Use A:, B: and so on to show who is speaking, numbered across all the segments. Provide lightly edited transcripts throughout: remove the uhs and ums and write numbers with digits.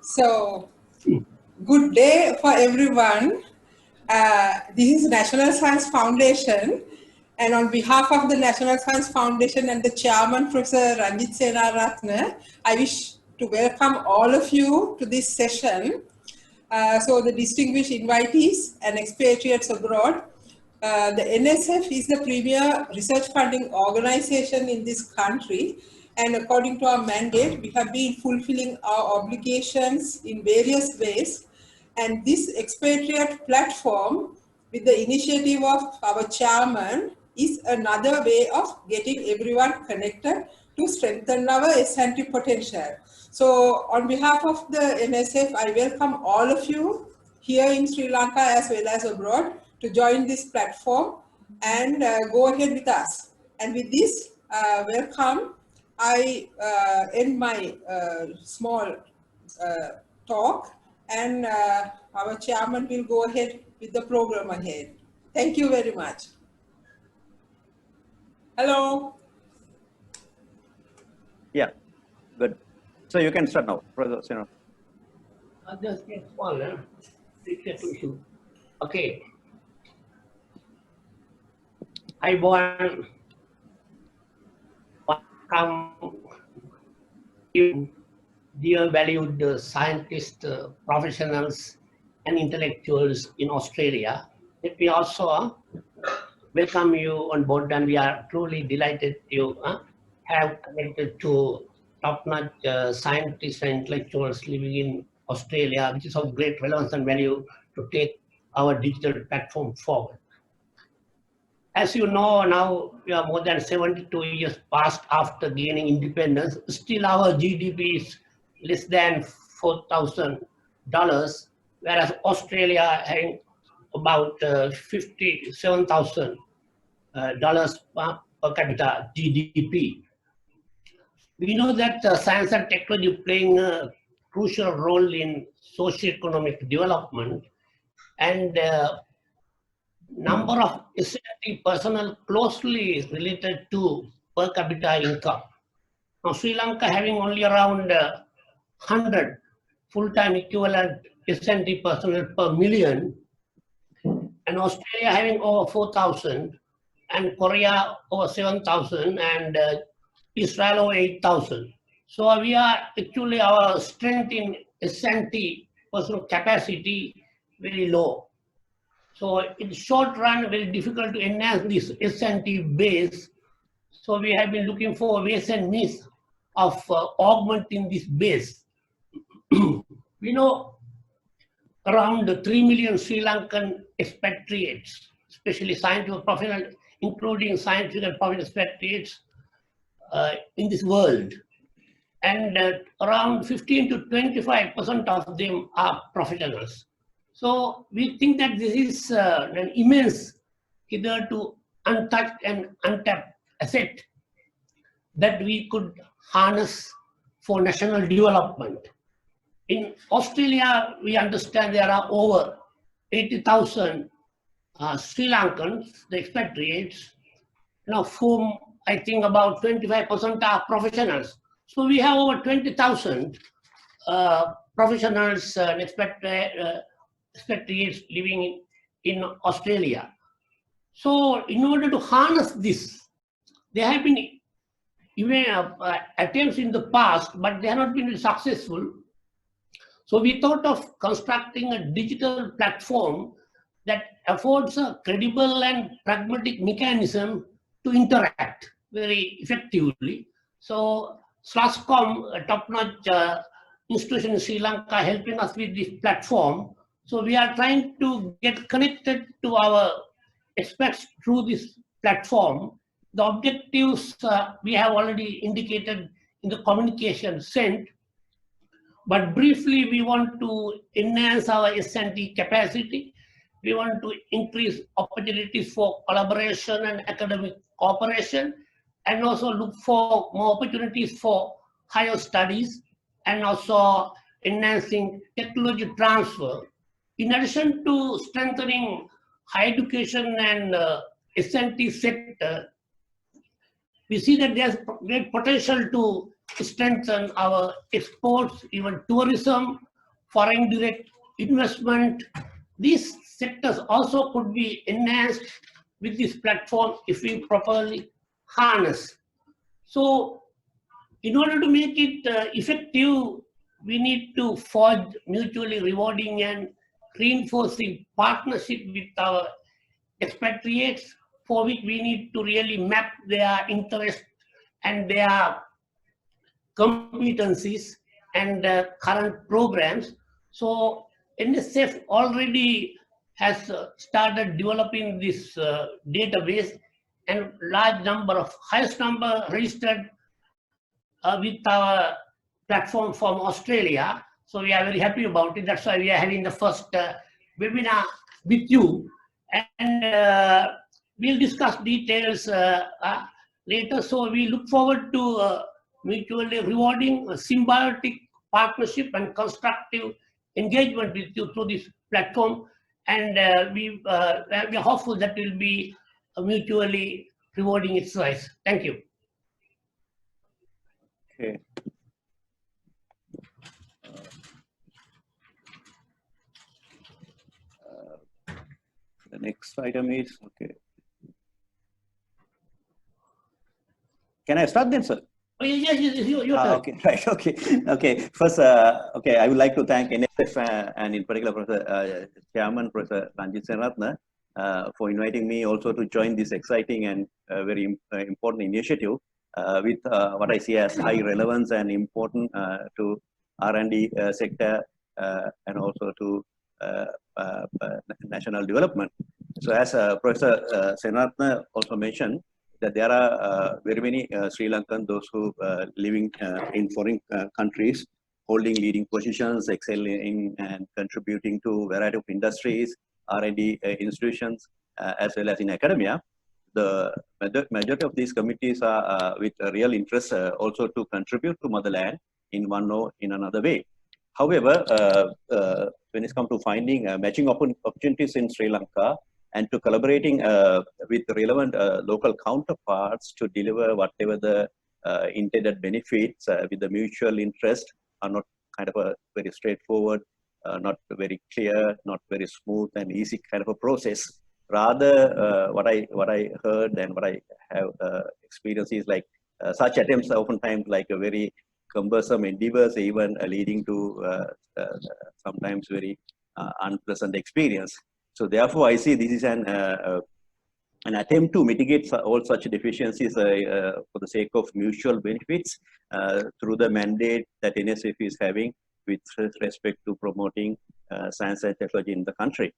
A: So, good day for everyone. This is National Science Foundation, and on behalf of the National Science Foundation and the chairman, Professor Ranjit Senaratne, I wish to welcome all of you to this session. So the distinguished invitees and expatriates abroad, the NSF is the premier research funding organization in this country, and according to our mandate, we have been fulfilling our obligations in various ways. And this expatriate platform, with the initiative of our chairman, is another way of getting everyone connected to strengthen our S&T potential. So on behalf of the NSF, I welcome all of you here in Sri Lanka as well as abroad to join this platform and go ahead with us. And with this welcome, I end my small talk, and our chairman will go ahead with the program ahead. Thank you very much. Hello.
B: Yeah, good. So you can start now, Professor Sino.
C: Just get one. Okay. I want to welcome you, dear valued scientists, professionals, and intellectuals in Australia. Let me also welcome you on board, and we are truly delighted to have connected to top-notch scientists and intellectuals living in Australia, which is of great relevance and value to take our digital platform forward. As you know, now we are more than 72 years past after gaining independence. Still our GDP is less than $4,000, whereas Australia having about $57,000 per capita GDP. We know that science and technology playing a crucial role in socio-economic development, and number of S&T personnel closely related to per capita income. Now Sri Lanka having only around 100 full-time equivalent S&T personnel per million, and Australia having over 4,000, and Korea over 7,000, and Israel over 8,000. So we are actually, our strength in S&T personal capacity very low. So in short run, very difficult to enhance this S&T base. So we have been looking for ways and means of augmenting this base. We know around 3 million Sri Lankan expatriates, especially scientific professionals, including scientific and professional expatriates in this world. And around 15 to 25% of them are professionals. So we think that this is an immense, hitherto untouched and untapped asset that we could harness for national development. In Australia, we understand there are over 80,000 Sri Lankans, the expatriates, of whom I think about 25% are professionals. So we have over 20,000 professionals and expatriates living in Australia. So in order to harness this, there have been even attempts in the past, but they have not been successful. So we thought of constructing a digital platform that affords a credible and pragmatic mechanism to interact very effectively. So SLASCOM, a top-notch institution in Sri Lanka, helping us with this platform. So we are trying to get connected to our experts through this platform. The objectives we have already indicated in the communication sent, but briefly we want to enhance our S&T capacity. We want to increase opportunities for collaboration and academic cooperation, and also look for more opportunities for higher studies, and also enhancing technology transfer. In addition to strengthening higher education and S&T sector, we see that there's great potential to strengthen our exports, even tourism, foreign direct investment. These sectors also could be enhanced with this platform if we properly harness. So in order to make it effective, we need to forge mutually rewarding and reinforcing partnership with our expatriates, for which we need to really map their interest and their competencies and current programs. So NSF already has started developing this database, and large number of highest number registered with our platform from Australia. So we are very happy about it. That's why we are having the first webinar with you. And we'll discuss details later. So we look forward to mutually rewarding, symbiotic partnership and constructive engagement with you through this platform. And we are hopeful that will be a mutually rewarding exercise. Thank you.
B: Okay. The next item is, okay. Can I start then, sir?
C: Oh, yes, your turn.
B: Okay, right, okay. First, okay, I would like to thank NSF and in particular Professor Chairman, Professor Ranjit Senaratne, for inviting me also to join this exciting and very important initiative with what I see as high relevance and important to R&D sector and also to national development. So as Professor Senaratne also mentioned, that there are very many Sri Lankan, those who living in foreign countries, holding leading positions, excelling and contributing to a variety of industries, R&D institutions, as well as in academia. The majority of these committees are with a real interest also to contribute to motherland in one or in another way. However, when it comes to finding matching opportunities in Sri Lanka, and to collaborating with relevant local counterparts to deliver whatever the intended benefits with the mutual interest are not kind of a very straightforward, not very clear, not very smooth and easy kind of a process. Rather, what I heard and what I have experienced is like such attempts are oftentimes like a very cumbersome endeavors, even leading to sometimes very unpleasant experience. So therefore, I see this is an attempt to mitigate all such deficiencies for the sake of mutual benefits through the mandate that NSF is having with respect to promoting science and technology in the country.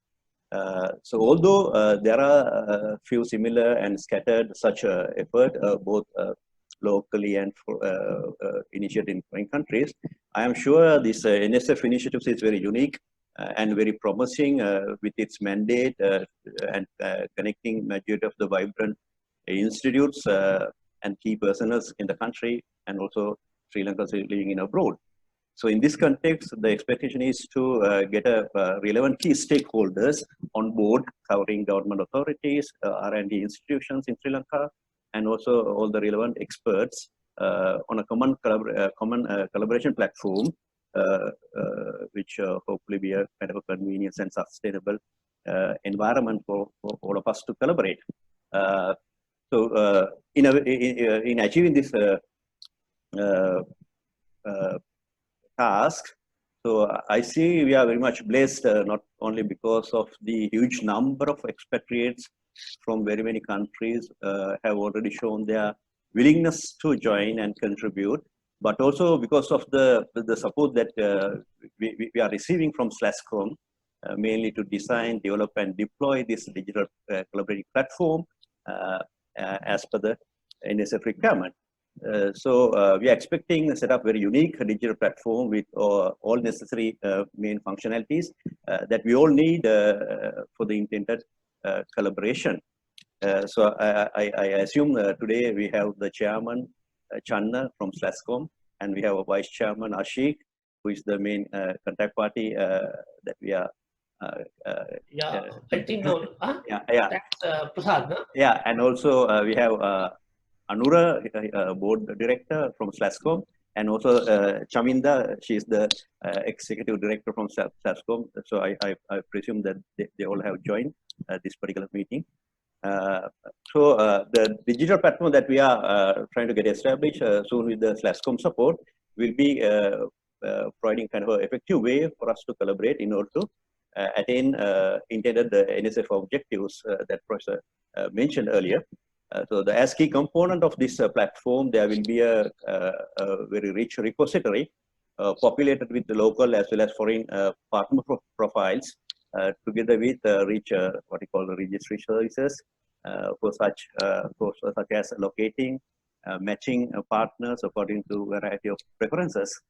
B: So although there are a few similar and scattered such effort, both locally and initiated in foreign countries, I am sure this NSF initiative is very unique and very promising with its mandate and connecting majority of the vibrant institutes and key personas in the country and also Sri Lankans living in abroad. So in this context, the expectation is to get a relevant key stakeholders on board covering government authorities, R&D institutions in Sri Lanka, and also all the relevant experts on a common collaboration platform which hopefully be a kind of a convenience and sustainable environment for all of us to collaborate. So in achieving this task, so I see we are very much blessed, not only because of the huge number of expatriates from very many countries have already shown their willingness to join and contribute, but also because of the support that we are receiving from SLASCOM, mainly to design, develop, and deploy this digital collaborative platform as per the NSF requirement. So we are expecting to set up very unique digital platform with all necessary main functionalities that we all need for the intended collaboration. So I assume today we have the chairman, Channa from SLASCOM, and we have a vice chairman, Ashik, who is the main contact party that we are.
C: I think no.
B: Yeah.
C: That's Prasad, no?
B: Yeah, and also we have Anura, board director from SLASCOM, And also Chaminda, she is the executive director from SASCOM. So I presume that they all have joined this particular meeting. The digital platform that we are trying to get established soon with the SLASCOM support will be providing kind of an effective way for us to collaborate in order to attain intended the NSF objectives that Professor mentioned earlier. So as key component of this platform, there will be a very rich repository populated with the local as well as foreign partner profiles, together with rich what we call the registry services for such as locating, matching partners according to a variety of preferences.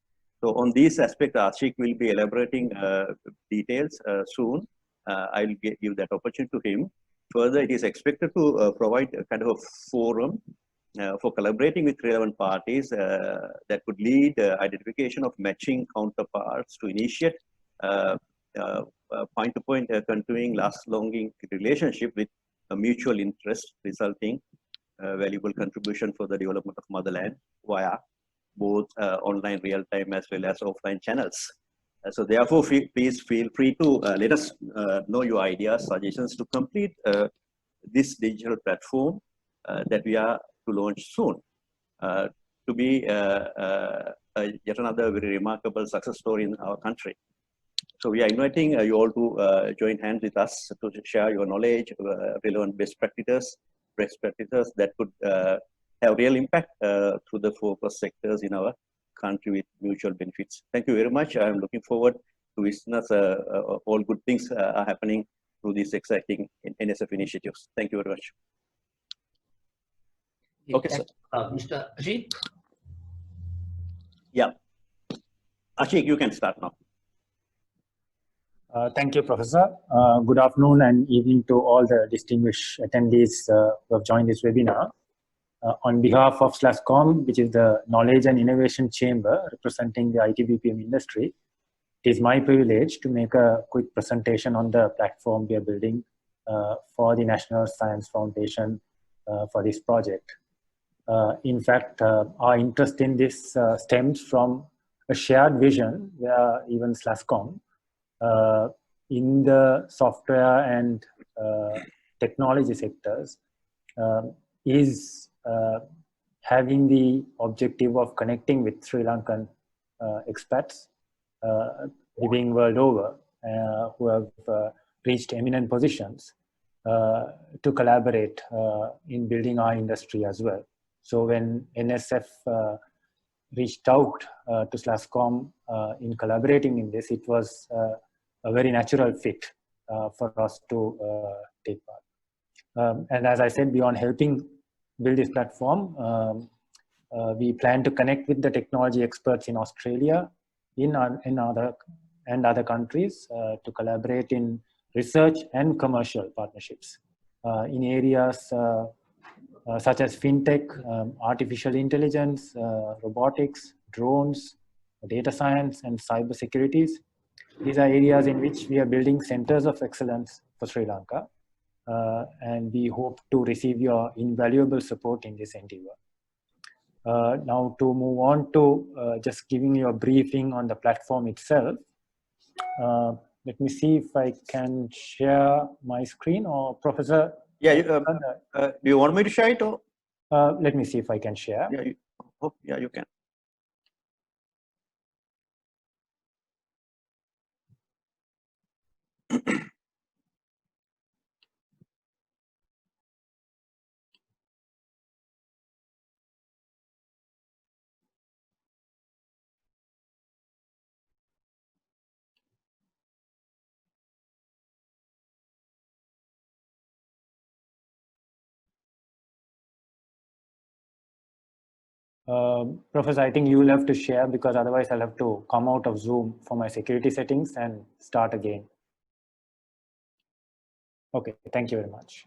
B: So on this aspect, Ashik will be elaborating details soon. I will give that opportunity to him. Further, it is expected to provide a kind of a forum for collaborating with relevant parties that could lead identification of matching counterparts to initiate point-to-point continuing last-longing relationship with a mutual interest, resulting valuable contribution for the development of motherland via both online real-time as well as offline channels. So therefore, please feel free to let us know your ideas, suggestions to complete this digital platform that we are to launch soon, to be yet another very remarkable success story in our country. So we are inviting you all to join hands with us to share your knowledge, relevant best practices that could have real impact through the focus sectors in our country with mutual benefits. Thank you very much. I'm looking forward to witness all good things are happening through these exciting NSF initiatives. Thank you very much. Okay, sir.
C: Mr. Ashik?
B: Yeah. Ashik, you can start now.
D: Thank you, Professor. Good afternoon and evening to all the distinguished attendees who have joined this webinar. On behalf of SLASCOM, which is the Knowledge and Innovation Chamber representing the IT-BPM industry, it is my privilege to make a quick presentation on the platform we are building for the National Science Foundation for this project. In fact, our interest in this stems from a shared vision where even SLASCOM in the software and technology sectors is having the objective of connecting with Sri Lankan expats living world over who have reached eminent positions to collaborate in building our industry as well. So when NSF reached out to SLASCOM in collaborating in this, it was a very natural fit for us to take part. And as I said, beyond helping build this platform, we plan to connect with the technology experts in Australia, in other countries to collaborate in research and commercial partnerships in areas such as fintech, artificial intelligence, robotics, drones, data science, and cyber securities. These are areas in which we are building centers of excellence for Sri Lanka, and we hope to receive your invaluable support in this endeavor. Now to move on to just giving you a briefing on the platform itself. Let me see if I can share my screen, or Professor.
B: Yeah, do you want me to share it? Or?
D: Let me see if I can share.
B: Yeah, you can.
D: Professor, I think you will have to share because otherwise I'll have to come out of Zoom for my security settings and start again. Okay, thank you very much.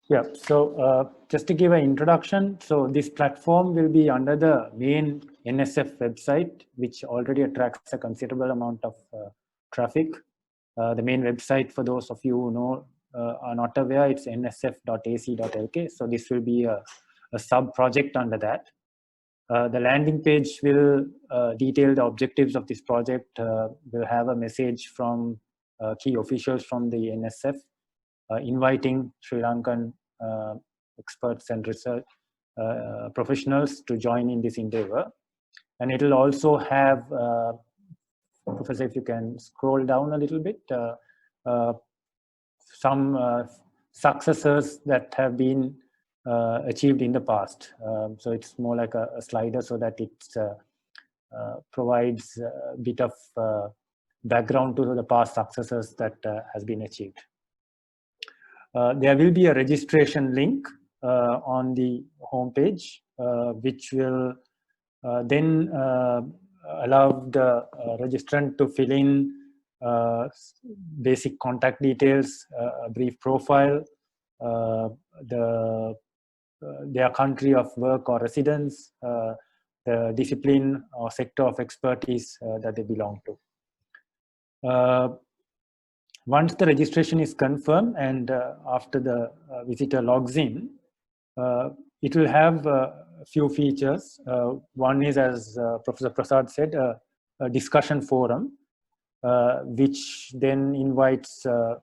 D: Yeah, so just to give an introduction, so this platform will be under the main NSF website, which already attracts a considerable amount of traffic. The main website, for those of you who know, are not aware, it's nsf.ac.lk. So this will be a sub-project under that. The landing page will detail the objectives of this project. Will have a message from key officials from the NSF inviting Sri Lankan experts and research professionals to join in this endeavor. And it will also have, Professor, if you can scroll down a little bit, some successes that have been achieved in the past. So it's more like a slider so that it provides a bit of background to the past successes that has been achieved. There will be a registration link on the homepage, which will then allow the registrant to fill in basic contact details, a brief profile, their country of work or residence, the discipline or sector of expertise that they belong to. Once the registration is confirmed and after the visitor logs in, it will have a few features. One is, as Professor Prasad said, a discussion forum, which then invites the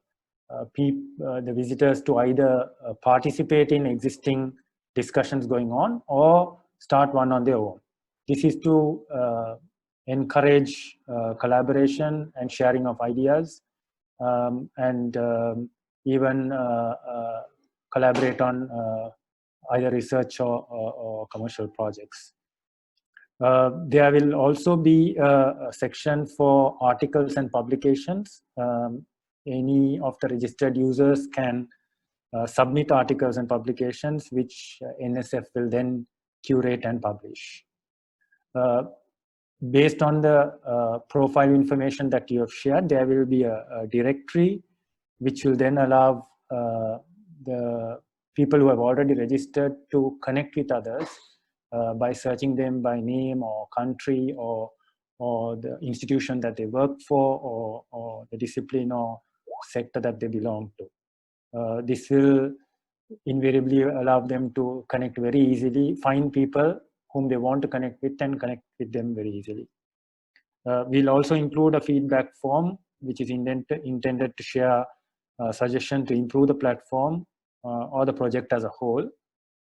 D: visitors to either participate in existing discussions going on or start one on their own. This is to encourage collaboration and sharing of ideas, and even collaborate on either research or commercial projects. There will also be a section for articles and publications. Any of the registered users can submit articles and publications, which NSF will then curate and publish. Based on the profile information that you have shared, there will be a directory which will then allow the people who have already registered to connect with others by searching them by name or country or the institution that they work for or the discipline or sector that they belong to. This will invariably allow them to connect very easily, find people whom they want to connect with and connect with them very easily. We'll also include a feedback form which is intended to share suggestions to improve the platform or the project as a whole,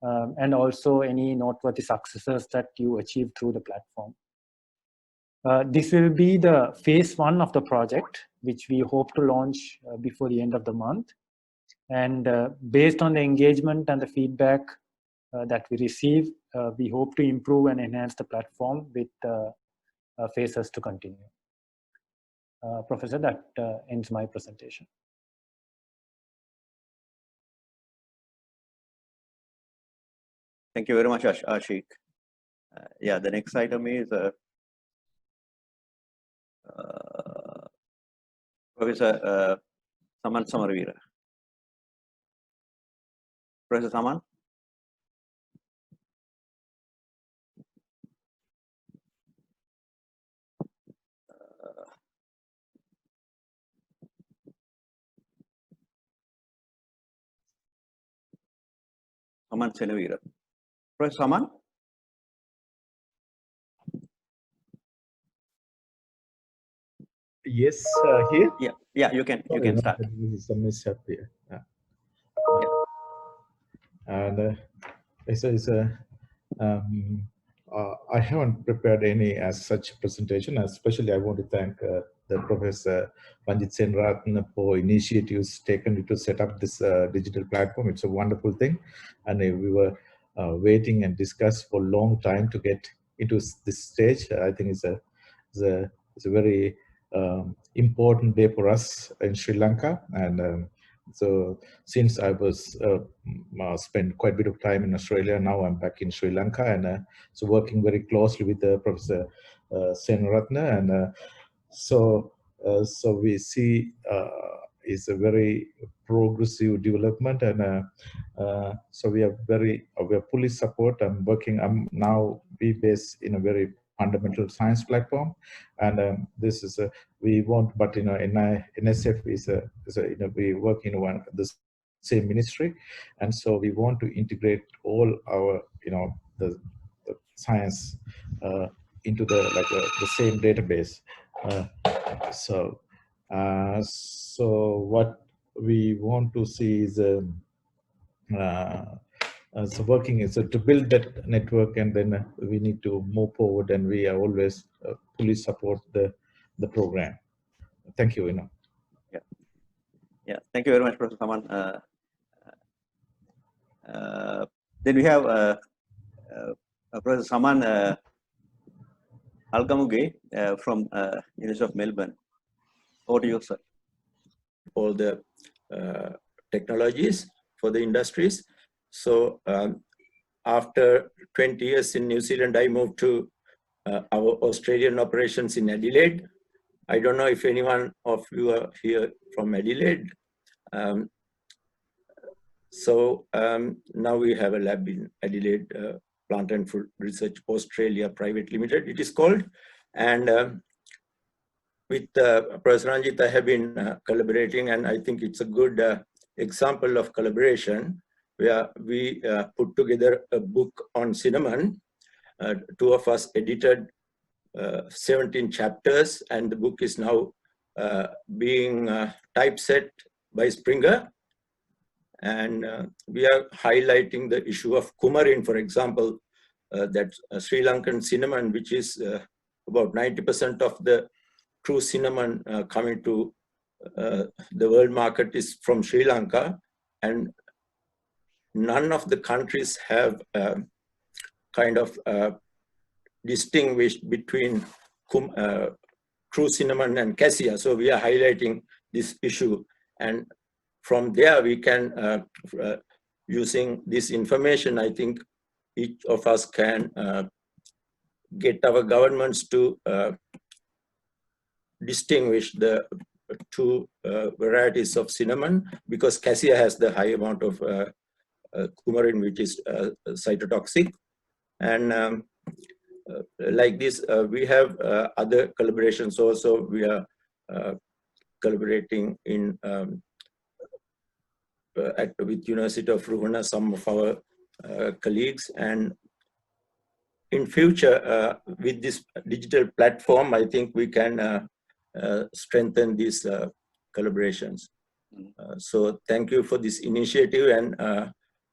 D: and also any noteworthy successes that you achieve through the platform. This will be the phase 1 of the project, which we hope to launch before the end of the month. And based on the engagement and the feedback that we receive, we hope to improve and enhance the platform with phases to continue. Professor, that ends my presentation.
B: Thank you very much, Ashik. Yeah, the next item is Professor Saman Samaravira. Professor Saman. Saman Senavira. Professor Saman.
E: Yes, here.
B: Yeah, you can start.
E: This is a mishap here. And I haven't prepared any as such presentation. Especially, I want to thank the Professor Ranjit Senratne for initiatives taken to set up this digital platform. It's a wonderful thing, and we were waiting and discussed for a long time to get into this stage. I think it's a very important day for us in Sri Lanka, and so since I was spent quite a bit of time in Australia, now I'm back in Sri Lanka, and so working very closely with Professor Senratne, and so we see is a very progressive development, and so we are fully support. I'm now be based in a very fundamental science platform, and this is a we want, but NSF is a we work in the same ministry, and so we want to integrate all our the science into the same database. So what we want to see is so working is to build that network, and then we need to move forward, and we are always fully support the program. Thank you.
B: Yeah. Thank you very much, Professor Saman. Then we have Professor Saman Algamuge from University of Melbourne. Over to you, sir.
F: All the technologies for the industries. So after 20 years in New Zealand, I moved to our Australian operations in Adelaide. I don't know if anyone of you are here from Adelaide. Now we have a lab in Adelaide, Plant and Food Research Australia Private Limited, it is called. And with Professor Ranjit, I have been collaborating, and I think it's a good example of collaboration where we put together a book on cinnamon. Two of us edited 17 chapters, and the book is now being typeset by Springer. And we are highlighting the issue of coumarin, for example, that Sri Lankan cinnamon, which is about 90% of the true cinnamon coming to the world market is from Sri Lanka, and none of the countries have kind of distinguished between true cinnamon and cassia. So we are highlighting this issue, and from there we can, using this information, I think each of us can get our governments to distinguish the two varieties of cinnamon, because cassia has the high amount of coumarin, which is cytotoxic. And like this, we have other collaborations also. We are collaborating in with University of Ruhuna, some of our colleagues, and in future with this digital platform, I think we can strengthen these collaborations. So thank you for this initiative, and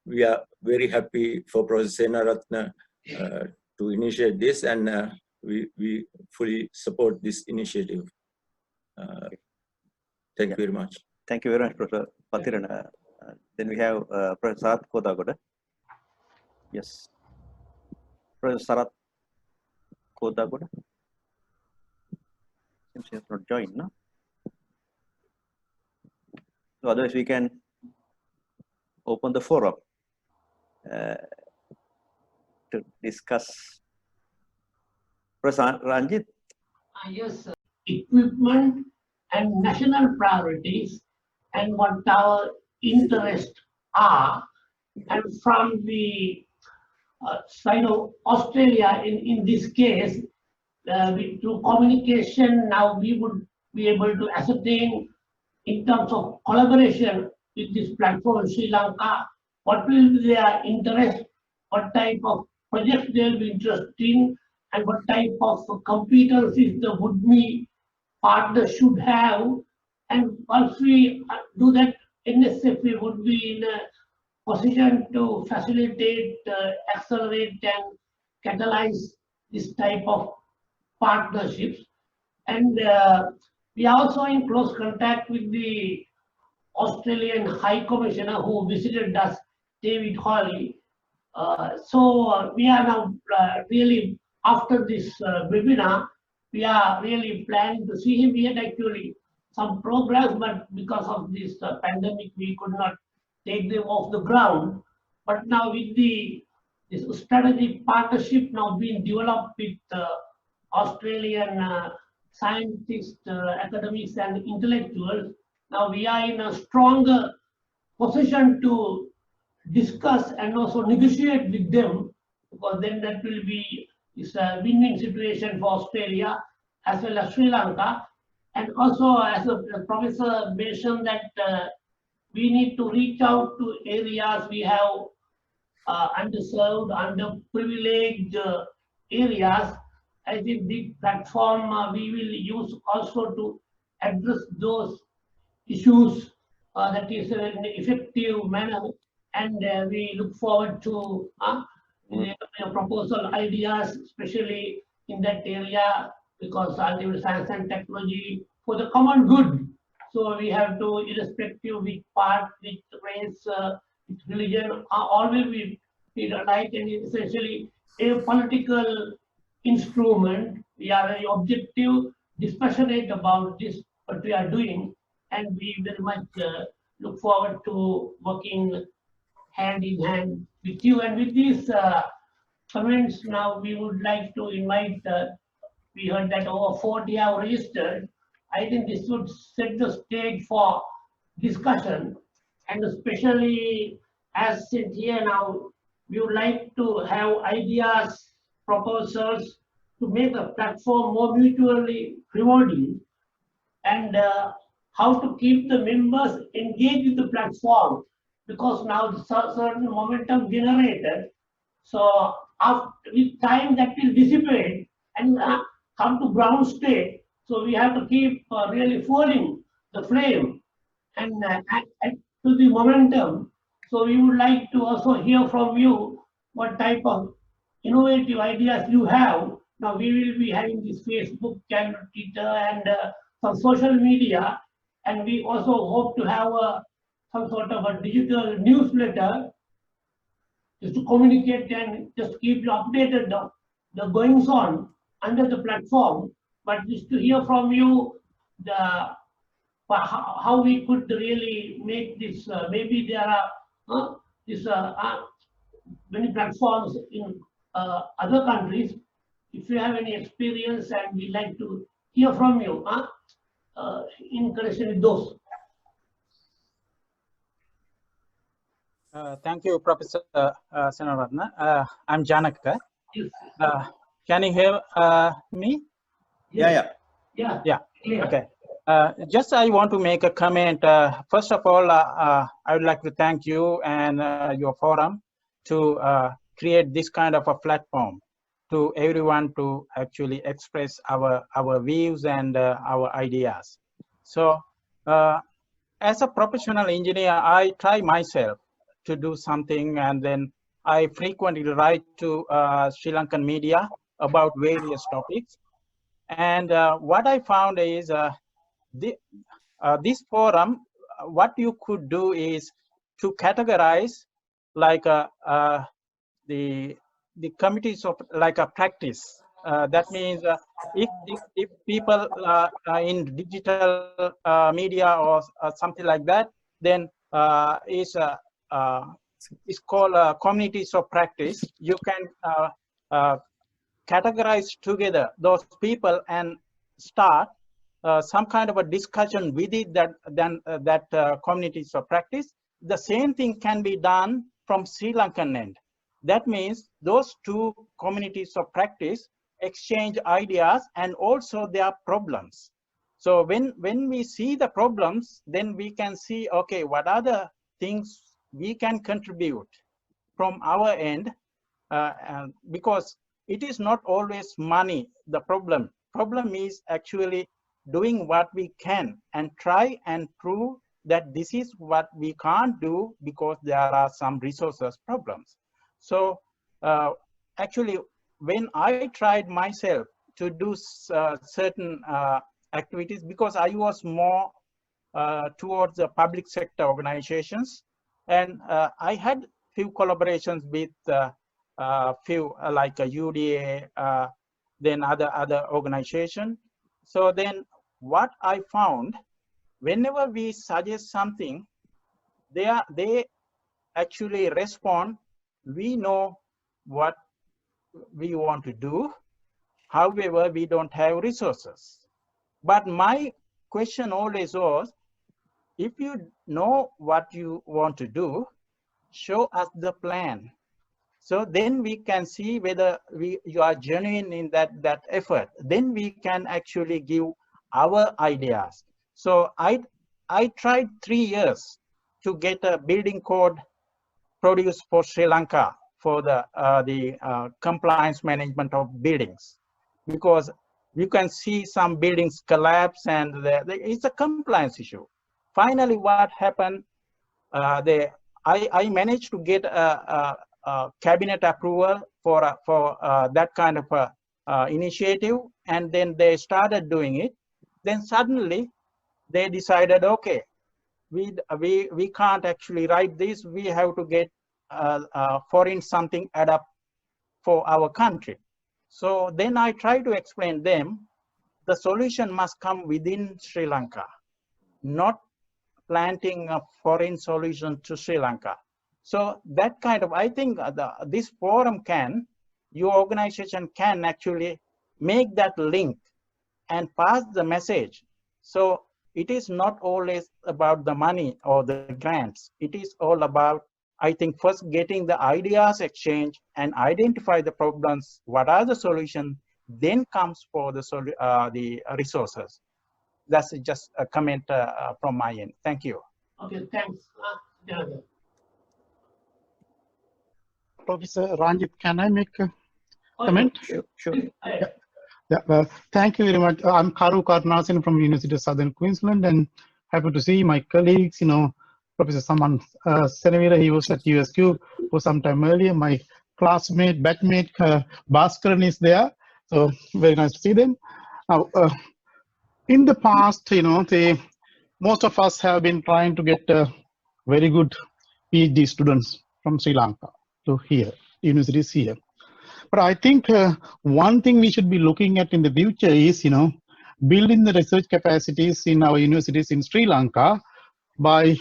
F: we are very happy for Professor Senaratne to initiate this, and we fully support this initiative. Thank you very much.
B: Thank you very much, Professor Pathiran. Then we have Professor Sarat Kodagoda. Yes. Professor Sarat Kodagoda. Seems he has not joined, no? So otherwise we can open the forum to discuss. Professor Ranjit.
C: Yes, equipment and national priorities and what our interests are, and from the side of Australia, in this case, through communication, now we would be able to ascertain in terms of collaboration with this platform Sri Lanka, what will be their interest, what type of projects they will be interested in, and what type of competencies the would-be partner should have. And once we do that, NSF would be in a position to facilitate, accelerate, and catalyze this type of partnerships. And we are also in close contact with the Australian High Commissioner who visited us, David Hawley. So we are now really, after this webinar, we are really planning to see him. We had actually some programs, but because of this pandemic, we could not take them off the ground. But now with this strategic partnership now being developed with Australian scientists, academics, and intellectuals, now we are in a stronger position to discuss and also negotiate with them, because then that will be It's a win-win situation for Australia as well as Sri Lanka. And also, as the professor mentioned, that we need to reach out to areas we have underserved, underprivileged areas. I think the platform we will use also to address those issues that is in an effective manner, and we look forward to proposal ideas, especially in that area, because ultimately science and technology for the common good. So we have to, irrespective which part, which race, which religion, all will be like, and essentially a political instrument. We are very objective, dispassionate about this, what we are doing, and we very much look forward to working hand in hand with you. And with these comments, now we would like to invite, we heard that over 40 have registered. I think this would set the stage for discussion, and especially as said here now, we would like to have ideas, proposals to make the platform more mutually rewarding, and how to keep the members engaged with the platform, because now certain momentum generated. So after with time that will dissipate and come to ground state. So we have to keep really fueling the flame and add to the momentum. So we would like to also hear from you what type of innovative ideas you have. Now we will be having this Facebook and Twitter and some social media, and we also hope to have some sort of a digital newsletter just to communicate and just keep you updated the goings on under the platform. But just to hear from you the how we could really make this. Maybe there are many platforms in other countries. If you have any experience, and we'd like to hear from you in connection with those.
G: Thank you, Professor Senaratna. I'm Janaka.
C: Yes.
G: Can you hear me?
C: Yeah.
G: Yeah. Okay. Just I want to make a comment. First of all, I would like to thank you and your forum to create this kind of a platform to everyone to actually express our views and our ideas. So, as a professional engineer, I try myself to do something, and then I frequently write to Sri Lankan media about various topics. And what I found is this forum, what you could do is to categorize like the committees of like a practice. That means if people in digital media or something like that, then it's called communities of practice. You can categorize together those people and start some kind of a discussion within that communities of practice. The same thing can be done from Sri Lankan end. That means those two communities of practice exchange ideas and also their problems. So when we see the problems, then we can see, okay, what are the things we can contribute from our end, because it is not always money the problem. Problem is actually doing what we can and try and prove that this is what we can't do because there are some resources problems. So actually, when I tried myself to do certain activities, because I was more towards the public sector organizations, and I had few collaborations with few like a UDA, then other organization. So then what I found, whenever we suggest something, they actually respond, we know what we want to do, however, we don't have resources. But my question always was, if you know what you want to do, show us the plan. So then we can see whether you are genuine in that effort. Then we can actually give our ideas. So I tried 3 years to get a building code produced for Sri Lanka for the compliance management of buildings, because you can see some buildings collapse and it's a compliance issue. Finally, what happened? I managed to get a cabinet approval for that kind of initiative, and then they started doing it. Then suddenly they decided, okay, we can't actually write this. We have to get foreign something adapt for our country. So then I try to explain them the solution must come within Sri Lanka, not planting a foreign solution to Sri Lanka. So that kind of, I think this forum can, your organization can actually make that link and pass the message. So it is not always about the money or the grants. It is all about, I think, first getting the ideas exchange and identify the problems, what are the solutions, then comes for the resources. That's just a comment from my end. Thank you.
C: Okay, thanks. Jonathan.
H: Professor Ranjit, can I make a comment?
B: Sure.
H: Yeah, thank you very much. I'm Karu Karnasan from University of Southern Queensland, and happy to see my colleagues, Professor Saman Senavira, he was at USQ for some time earlier. My classmate, batchmate, Bhaskaran is there. So very nice to see them. Now, in the past, most of us have been trying to get very good PhD students from Sri Lanka to here, universities here. But I think one thing we should be looking at in the future is, building the research capacities in our universities in Sri Lanka by,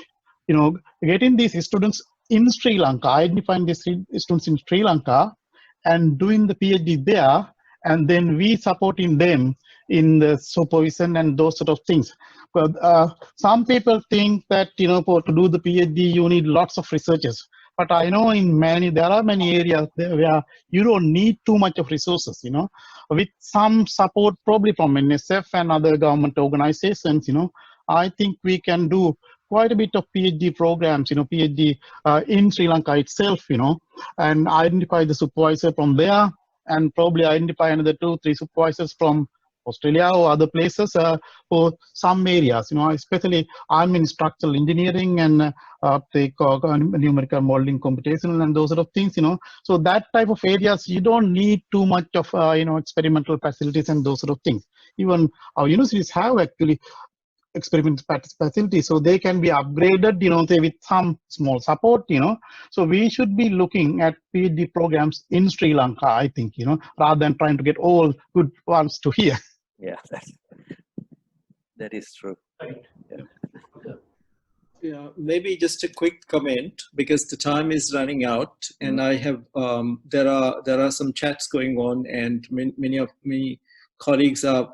H: getting these students in Sri Lanka, identifying these students in Sri Lanka and doing the PhD there, and then we supporting them in the supervision and those sort of things. But some people think that, to do the PhD, you need lots of researchers. But I know there are many areas there where you don't need too much of resources, with some support probably from NSF and other government organizations, I think we can do quite a bit of PhD programs, PhD in Sri Lanka itself, and identify the supervisor from there, and probably identify another 2-3 supervisors from Australia or other places for some areas, especially I'm in structural engineering and numerical modeling computational and those sort of things, so that type of areas, you don't need too much of, experimental facilities and those sort of things. Even our universities have actually experimental facilities, so they can be upgraded, say with some small support, so we should be looking at PhD programs in Sri Lanka, I think, rather than trying to get all good ones to here.
B: Yeah, that is true.
I: Yeah, maybe just a quick comment, because the time is running out, and I have there are some chats going on, and many colleagues are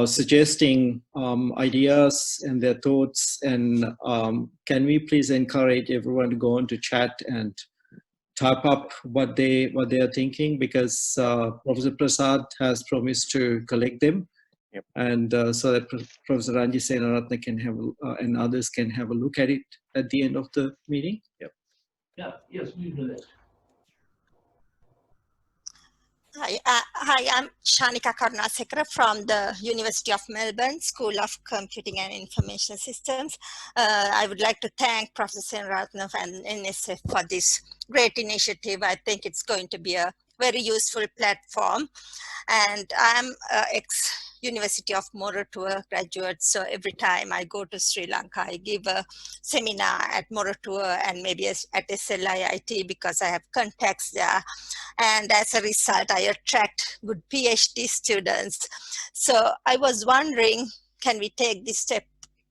I: suggesting ideas and their thoughts, and can we please encourage everyone to go on to chat and type up what they are thinking, because Professor Prasad has promised to collect them.
B: Yep.
I: And so that Professor Ranjit Senaratne can have and others can have a look at it at the end of the meeting. Yep.
C: Yeah, yes, we do that.
J: Hi, I'm Shanika Karunasekara from the University of Melbourne School of Computing and Information Systems. I would like to thank Professor Senaratne and NSF for this great initiative. I think it's going to be a very useful platform. And I'm University of Moratuwa graduate, so every time I go to Sri Lanka, I give a seminar at Moratuwa and maybe at SLIIT because I have contacts there. And as a result, I attract good PhD students. So I was wondering, can we take this step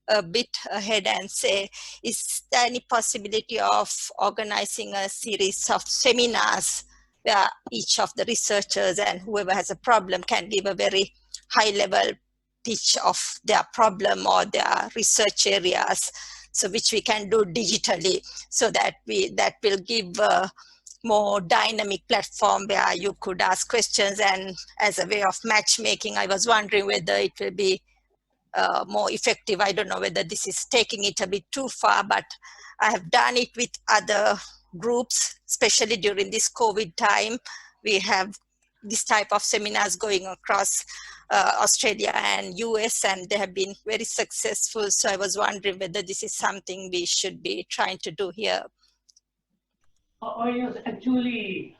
J: a bit ahead and say, is there any possibility of organizing a series of seminars where each of the researchers and whoever has a problem can give a very high-level pitch of their problem or their research areas, so which we can do digitally, so that will give more dynamic platform where you could ask questions, and as a way of matchmaking, I was wondering whether it will be more effective. I don't know whether this is taking it a bit too far, but I have done it with other groups, especially during this COVID time. We have this type of seminars going across Australia and US, and they have been very successful. So I was wondering whether this is something we should be trying to do here.
C: Oh, yes, actually,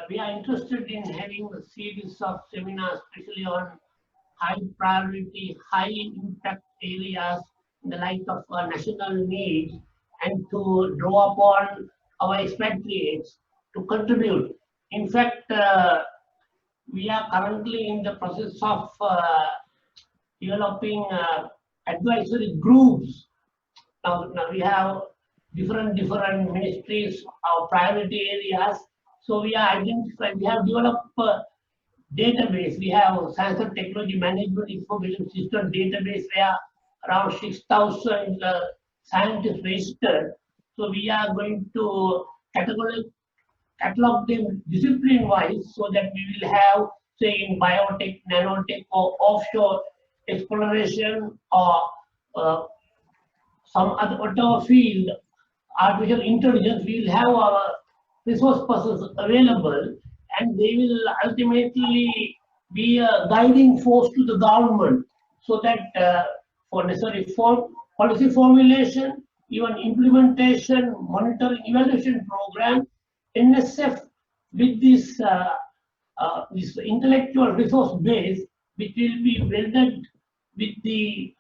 C: we are interested in having a series of seminars, especially on high priority, high impact areas in the light of national needs, and to draw upon our expatriates to contribute. In fact, we are currently in the process of developing advisory groups. Now we have different ministries, our priority areas. So we are identifying, we have developed database. We have Science and Technology Management Information System database where around 6,000 scientists registered. So we are going to catalog them discipline-wise so that we will have, say, in biotech, nanotech, or offshore exploration, or some other field, artificial intelligence. We will have our resource persons available, and they will ultimately be a guiding force to the government, so that for necessary policy formulation, even implementation, monitoring, evaluation program, NSF with this intellectual resource base, which will be welded with the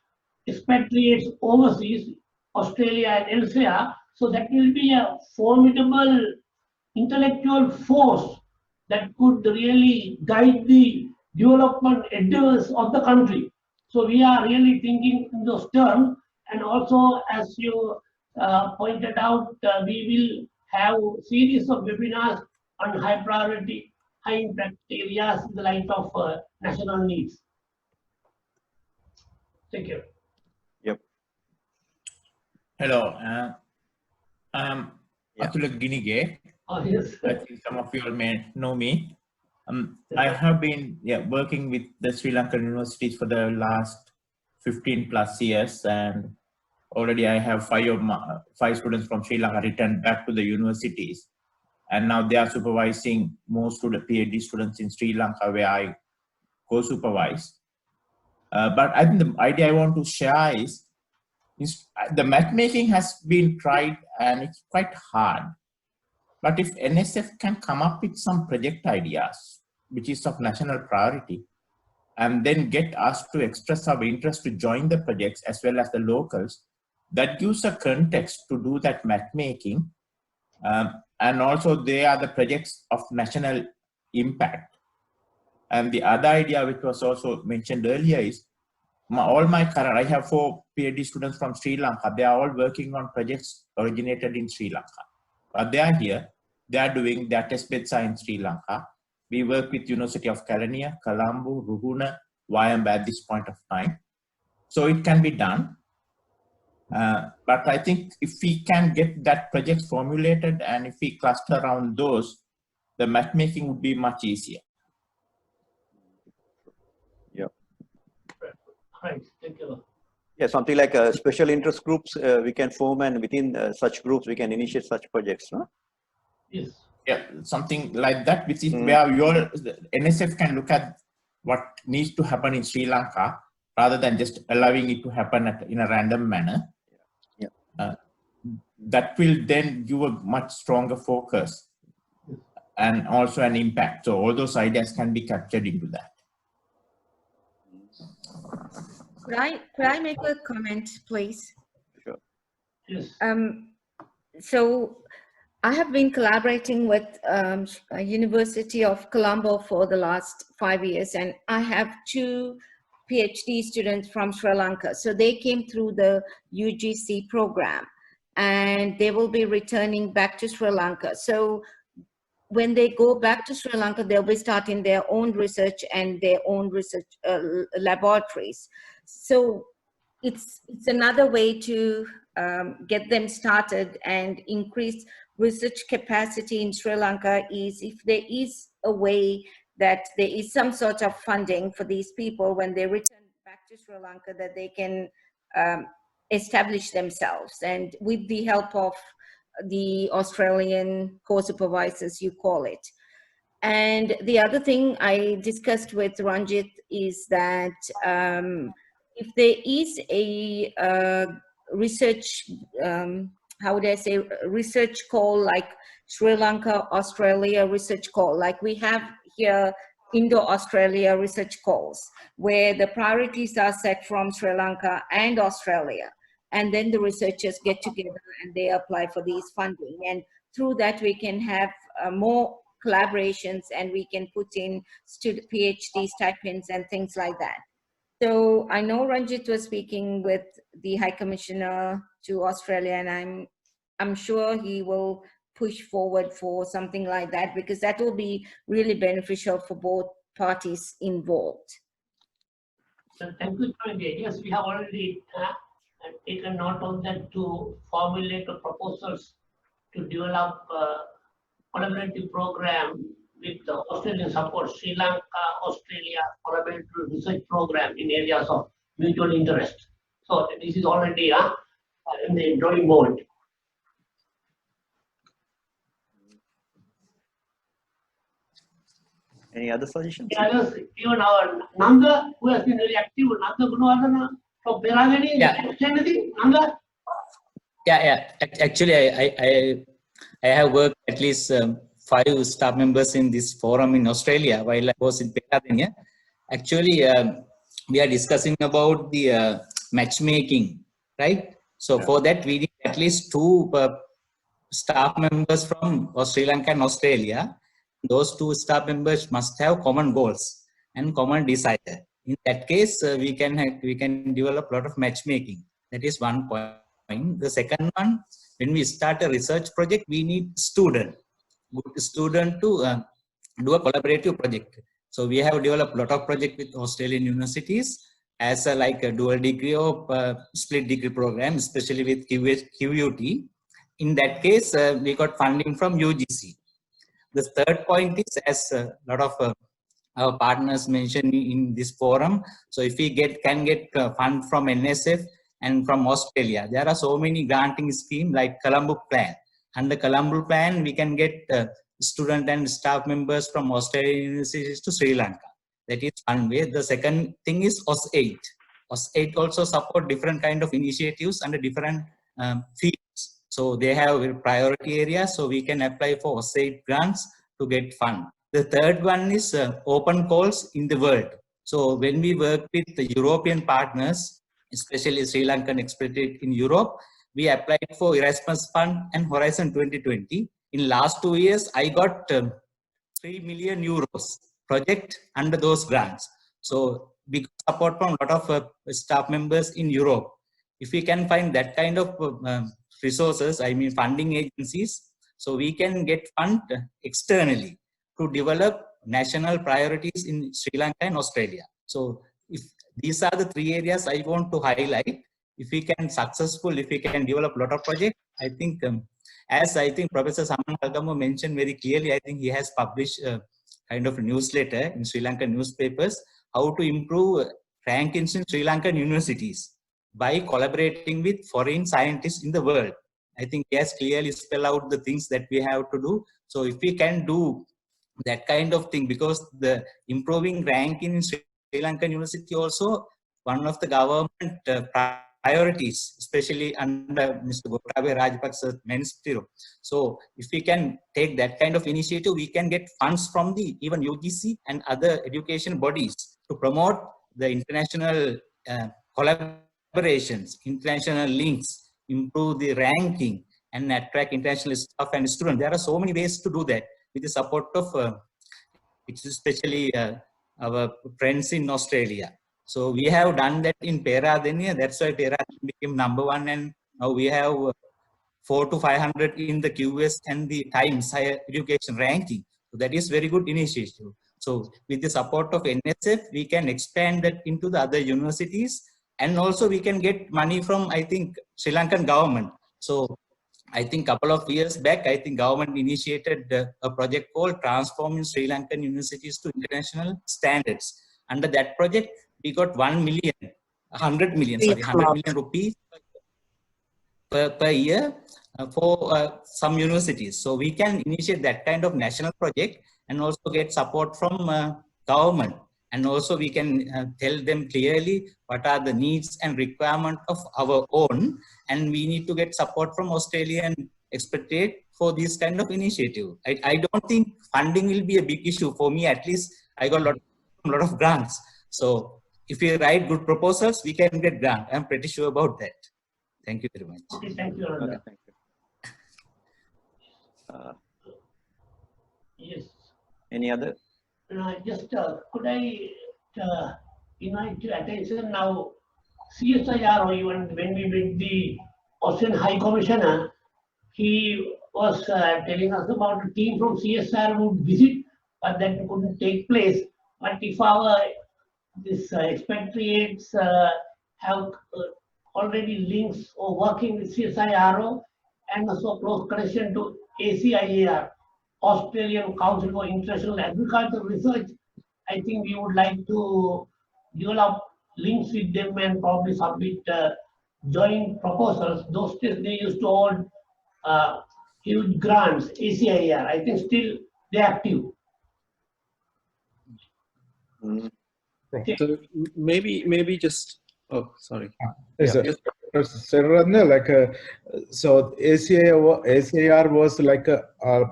C: expatriates overseas, Australia and elsewhere. So that will be a formidable intellectual force that could really guide the development endeavors of the country. So we are really thinking in those terms. And also, as you pointed out, we will have a series of webinars on high priority, high impact areas in the light of national needs. Thank you.
B: Yep.
K: Hello, I'm Atula Ginige.
C: Oh, yes.
K: I think some of you all may know me. I have been working with the Sri Lankan universities for the last 15 plus years, and already I have five students from Sri Lanka returned back to the universities, and now they are supervising most of the PhD students in Sri Lanka where I co-supervise. But I think the idea I want to share is the mapmaking has been tried and it's quite hard. But if NSF can come up with some project ideas, which is of national priority, and then get us to express our interest to join the projects as well as the locals, that gives a context to do that mapmaking. And also they are the projects of national impact. And the other idea which was also mentioned earlier is, I have 4 PhD students from Sri Lanka. They are all working on projects originated in Sri Lanka. But they are here, they are doing their testbed science in Sri Lanka. We work with University of Kelaniya, Colombo, Ruhuna, Wayamba at this point of time. So it can be done. But I think if we can get that project formulated and if we cluster around those, the mapmaking would be much easier.
C: Right, thank you.
B: Yeah, something like special interest groups we can form, and within such groups we can initiate such projects, no?
C: Yes.
K: Yeah, something like that, which is where your NSF can look at what needs to happen in Sri Lanka rather than just allowing it to happen in a random manner.
B: Yeah.
K: That will then give a much stronger focus and also an impact. So all those ideas can be captured into that.
L: Could I make a comment, please?
B: Sure.
C: Yes.
L: So I have been collaborating with University of Colombo for the last 5 years, and I have 2 PhD students from Sri Lanka. So they came through the UGC program, and they will be returning back to Sri Lanka. So when they go back to Sri Lanka, they'll be starting their own research and their own research laboratories. So it's another way to get them started and increase research capacity in Sri Lanka is if there is a way that there is some sort of funding for these people when they return back to Sri Lanka, that they can establish themselves, and with the help of the Australian co-supervisors, you call it. And the other thing I discussed with Ranjit is that if there is a research, how would I say, research call like Sri Lanka, Australia research call, like we have here Indo-Australia research calls, where the priorities are set from Sri Lanka and Australia. And then the researchers get together and they apply for these funding. And through that, we can have more collaborations, and we can put in PhD stipends and things like that. So I know Ranjit was speaking with the High Commissioner to Australia, and I'm sure he will push forward for something like that, because that will be really beneficial for both parties involved.
C: Thank you, Chandy. Yes, we have already taken note of that to formulate the proposals to develop collaborative program with the Australian support, Sri Lanka, Australia collaborative research program in areas of mutual interest. So this is already in the drawing board.
B: Any other suggestions?
C: Yeah, even our Nanga, who has been very active, Nanga Gunawardana from Peradeni, anything? Nanga?
M: Yeah. Actually, I have worked at least 5 staff members in this forum in Australia while I was in Peradeniya. Actually, we are discussing about the matchmaking, right? So for that, we need at least 2 staff members from Sri Lanka and Australia. Those 2 staff members must have common goals and common desire. In that case, we can develop a lot of matchmaking. That is one point. The second one, when we start a research project, we need good student to do a collaborative project. So we have developed a lot of projects with Australian universities as like a dual degree or split degree program, especially with QUT. In that case, we got funding from UGC. The third point is, as a lot of our partners mentioned in this forum, so if we can get fund from NSF and from Australia, there are so many granting schemes like Colombo Plan. Under Colombo Plan, we can get student and staff members from Australian universities to Sri Lanka. That is one way. The second thing is OS8. OS8 also support different kind of initiatives under different fields. So they have priority areas, so we can apply for OS8 grants to get fund. The third one is open calls in the world. So when we work with the European partners, especially Sri Lankan Expatriate in Europe, we applied for Erasmus Fund and Horizon 2020. In last 2 years, I got 3 million euros project under those grants. So we got support from a lot of staff members in Europe. If we can find that kind of resources, I mean funding agencies, so we can get fund externally to develop national priorities in Sri Lanka and Australia. So if these are the 3 areas I want to highlight, if we can if we can develop a lot of projects, I think, as I think Professor Saman Kalgamo mentioned very clearly, I think he has published a kind of a newsletter in Sri Lankan newspapers, how to improve rankings in Sri Lankan universities by collaborating with foreign scientists in the world. I think he has clearly spelled out the things that we have to do. So if we can do that kind of thing, because the improving ranking in Sri Lankan university also one of the government priorities, especially under Mr. Gotabaya Rajapaksa's ministry. So if we can take that kind of initiative, we can get funds from the even UGC and other education bodies to promote the international collaborations, international links, improve the ranking and attract international staff and students. There are so many ways to do that with the support of especially our friends in Australia. So we have done that in Peradeniya. That's why Peradeniya became #1, and now we have 400 to 500 in the QS and the Times Higher Education ranking. So that is very good initiative. So with the support of NSF, we can expand that into the other universities, and also we can get money from, I think, Sri Lankan government. So I think couple of years back, I think government initiated a project called Transforming Sri Lankan Universities to International Standards. Under that project, we got 1 million, 100 million rupees per year for some universities. So we can initiate that kind of national project and also get support from government. And also we can tell them clearly what are the needs and requirement of our own. And we need to get support from Australian expatriate for this kind of initiative. I don't think funding will be a big issue for me. At least I got a lot of grants. So if we write good proposals, we can get grant. I'm pretty sure about that. Thank you very much.
C: Okay, thank you.
B: Okay, thank you.
C: Yes.
B: Any other?
C: Just could I invite your attention now? CSIRO, even when we met the Australian High Commissioner, he was telling us about a team from CSIRO would visit, but that couldn't take place. But if our expatriates have already links or working with CSIRO and also close connection to ACIAR, Australian Council for International Agricultural Research, I think we would like to develop links with them and probably submit joint proposals. Those days they used to hold huge grants, ACIAR. I think still they're active.
I: So maybe just, oh, sorry.
E: Yes, so ACIR was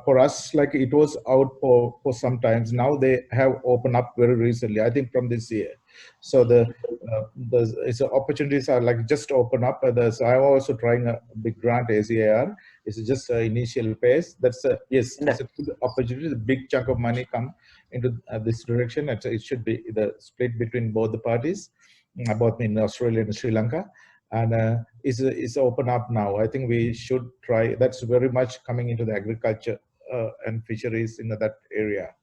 E: for us, it was out for some times. Now they have opened up very recently, I think from this year. So the opportunities are just open up. So I'm also trying a big grant ACIR. It's just initial phase. That's yes, it's a good opportunity. A big chunk of money come into this direction. It should be the split between both the parties, both in Australia and Sri Lanka. And it's open up now. I think we should try. That's very much coming into the agriculture and fisheries in that area.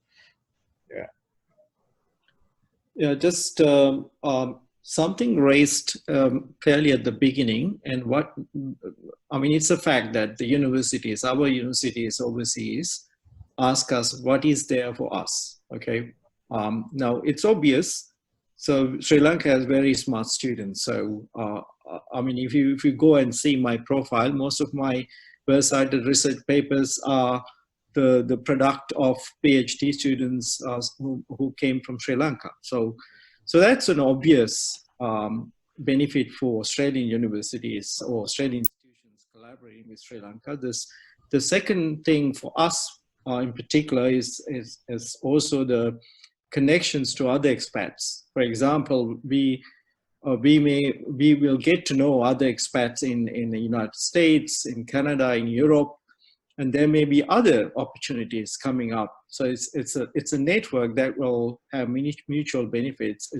E: Yeah.
I: Yeah, just something raised fairly at the beginning, and it's a fact that the universities, our universities overseas, ask us what is there for us. Okay, now it's obvious. So Sri Lanka has very smart students. So if you go and see my profile, most of my well-cited research papers are the product of PhD students who came from Sri Lanka. So that's an obvious benefit for Australian universities or Australian institutions collaborating with Sri Lanka. The second thing for us in particular is also the connections to other expats. For example, we will get to know other expats in the United States, in Canada, in Europe, and there may be other opportunities coming up. So it's a network that will have many mutual benefits.